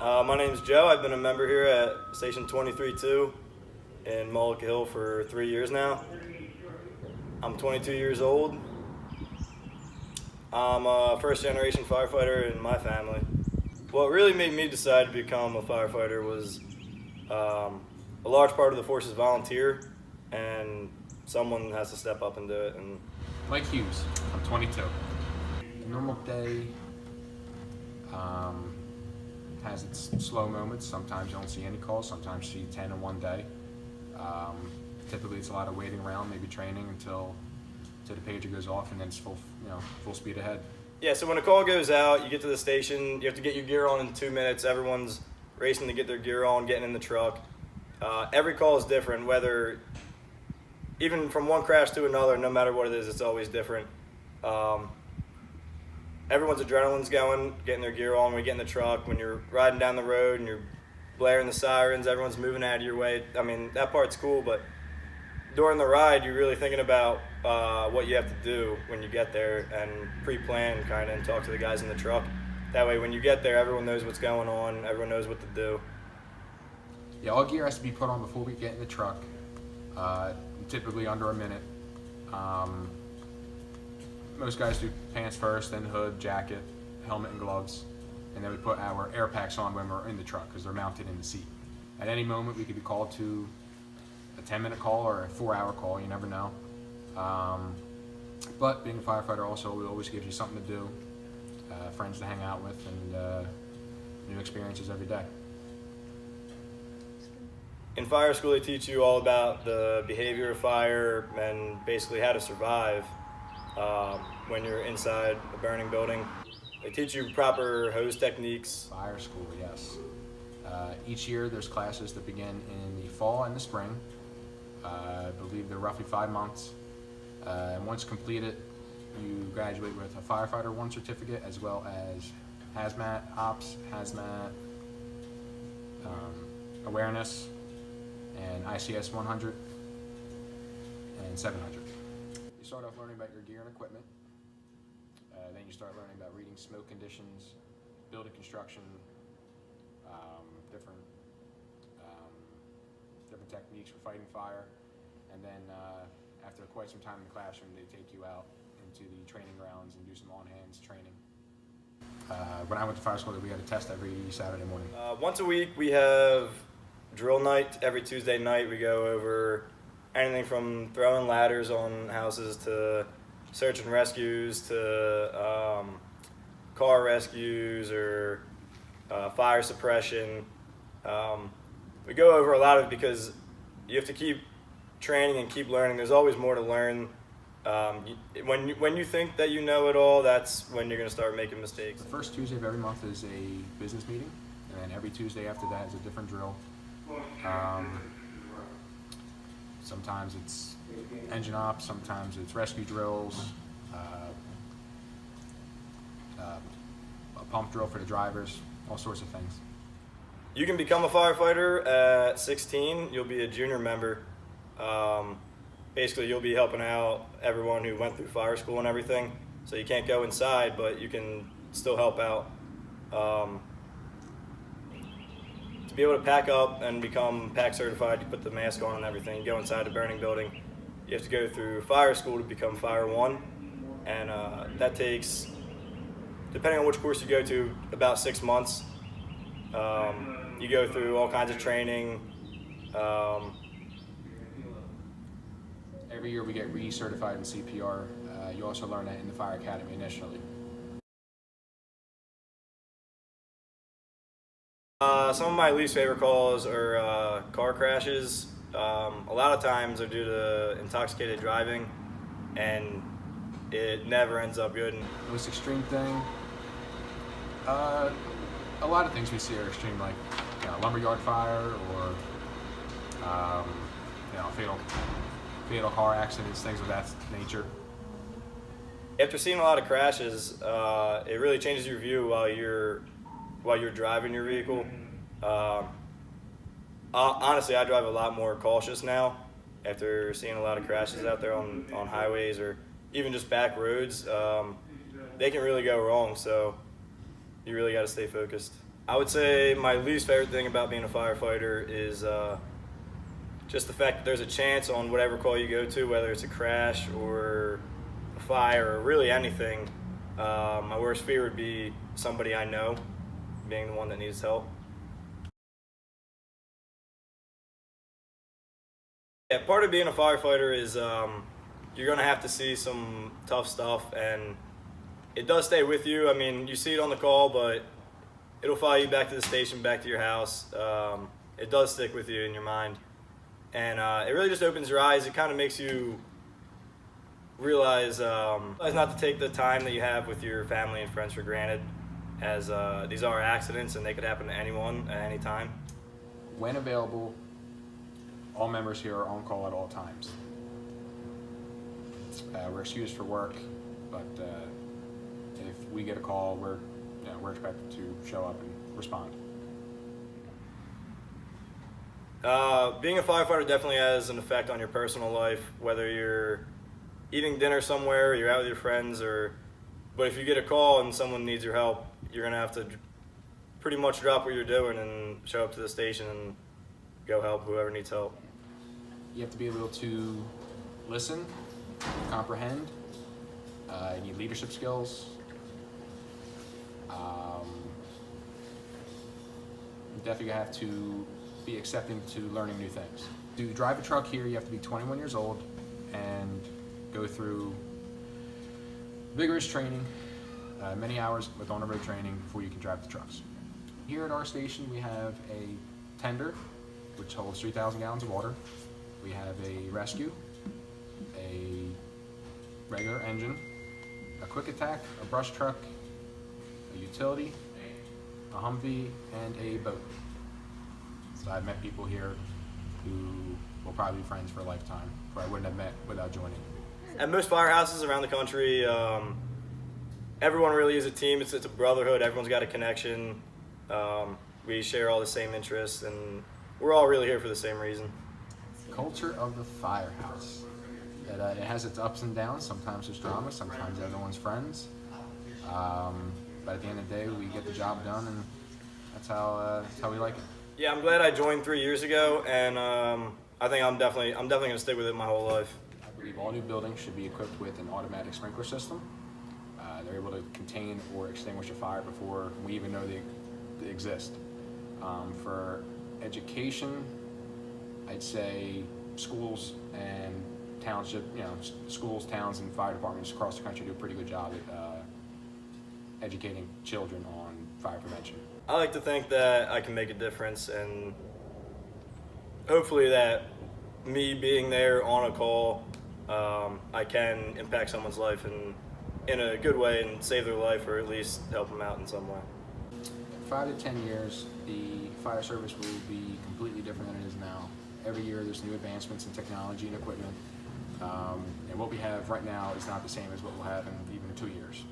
My name's Joe. I've been a member here at Station 23-2 in Mullica Hill for 3 years now. I'm 22 years old. I'm a first-generation firefighter in my family. What really made me decide to become a firefighter was a large part of the force is volunteer, and someone has to step up and do it. And Mike Hughes, I'm 22. A normal day has its slow moments. Sometimes you don't see any calls, sometimes you see 10 in one day. Typically it's a lot of waiting around, maybe training until the pager goes off, and then it's full speed ahead. Yeah, so when a call goes out, you get to the station, you have to get your gear on in 2 minutes. Everyone's racing to get their gear on, getting in the truck. Every call is different, whether even from one crash to another, no matter what it is, it's always different. Everyone's adrenaline's going, getting their gear on when we get in the truck. When you're riding down the road and you're blaring the sirens, everyone's moving out of your way. I mean, that part's cool, but during the ride, you're really thinking about what you have to do when you get there and pre-plan kind of and talk to the guys in the truck. That way, when you get there, everyone knows what's going on, everyone knows what to do. Yeah, all gear has to be put on before we get in the truck, typically under a minute. Most guys do pants first, then hood, jacket, helmet, and gloves. And then we put our air packs on when we're in the truck because they're mounted in the seat. At any moment, we could be called to a 10-minute call or a 4-hour call, you never know. But being a firefighter also, it always gives you something to do, friends to hang out with, and new experiences every day. In fire school, they teach you all about the behavior of fire and basically how to survive when you're inside a burning building. They teach you proper hose techniques. Fire school, yes. Each year there's classes that begin in the fall and the spring. I believe they're roughly 5 months. And once completed, you graduate with a Firefighter 1 certificate, as well as hazmat ops, hazmat awareness, and ICS 100 and 700. You start off learning about your gear and equipment. Then you start learning about reading smoke conditions, building construction, different techniques for fighting fire. And then after quite some time in the classroom, they take you out into the training grounds and do some on-hands training. When I went to fire school, we had a test every Saturday morning. Once a week, we have drill night. Every Tuesday night, we go over anything from throwing ladders on houses to search and rescues to car rescues or fire suppression. We go over a lot of it because you have to keep training and keep learning. There's always more to learn. When you think that you know it all, that's when you're going to start making mistakes. The first Tuesday of every month is a business meeting, and then every Tuesday after that is a different drill. Sometimes it's engine ops, sometimes it's rescue drills, a pump drill for the drivers, all sorts of things. You can become a firefighter at 16. You'll be a junior member. Basically, you'll be helping out everyone who went through fire school and everything. So you can't go inside, but you can still help out. To be able to pack up and become pack certified, you put the mask on and everything, you go inside the burning building. You have to go through fire school to become Fire 1, and that takes, depending on which course you go to, about 6 months. You go through all kinds of training. Every year we get recertified in CPR. You also learn that in the fire academy initially. Some of my least favorite calls are car crashes. A lot of times they're due to intoxicated driving, and it never ends up good. The most extreme thing, a lot of things we see are extreme, like lumberyard fire or fatal car accidents, things of that nature. After seeing a lot of crashes, it really changes your view while you're driving your vehicle. Honestly, I drive a lot more cautious now after seeing a lot of crashes out there on highways or even just back roads. They can really go wrong, so you really got to stay focused. I would say my least favorite thing about being a firefighter is just the fact that there's a chance on whatever call you go to, whether it's a crash or a fire or really anything. My worst fear would be somebody I know being the one that needs help. Yeah, part of being a firefighter is you're going to have to see some tough stuff, and it does stay with you. I mean, you see it on the call, but it'll follow you back to the station, back to your house. It does stick with you in your mind. And it really just opens your eyes. It kind of makes you realize not to take the time that you have with your family and friends for granted, as these are accidents and they could happen to anyone at any time. When available, all members here are on call at all times. We're excused for work, but if we get a call, we're expected to show up and respond. Being a firefighter definitely has an effect on your personal life, whether you're eating dinner somewhere, you're out with your friends, but if you get a call and someone needs your help, you're going to have to pretty much drop what you're doing and show up to the station and go help whoever needs help. You have to be able to listen, comprehend. You need leadership skills. You definitely have to be accepting to learning new things. To drive a truck here, you have to be 21 years old and go through vigorous training, many hours with on-the-road training before you can drive the trucks. Here at our station, we have a tender, which holds 3,000 gallons of water. We have a rescue, a regular engine, a quick attack, a brush truck, a utility, a Humvee, and a boat. So I've met people here who will probably be friends for a lifetime, who I wouldn't have met without joining. At most firehouses around the country, everyone really is a team. It's a brotherhood. Everyone's got a connection. We share all the same interests, and we're all really here for the same reason. Culture of the firehouse. It has its ups and downs. Sometimes there's drama, sometimes everyone's friends. But at the end of the day, we get the job done, and that's how we like it. Yeah, I'm glad I joined 3 years ago, and I think I'm definitely going to stick with it my whole life. I believe all new buildings should be equipped with an automatic sprinkler system. They're able to contain or extinguish a fire before we even know they exist. For education, I'd say schools and township, schools, towns, and fire departments across the country do a pretty good job at educating children on fire prevention. I like to think that I can make a difference, and hopefully that me being there on a call, I can impact someone's life in a good way and save their life, or at least help them out in some way. 5 to 10 years, the fire service will be completely different than it is now. Every year there's new advancements in technology and equipment, and what we have right now is not the same as what we'll have in even 2 years.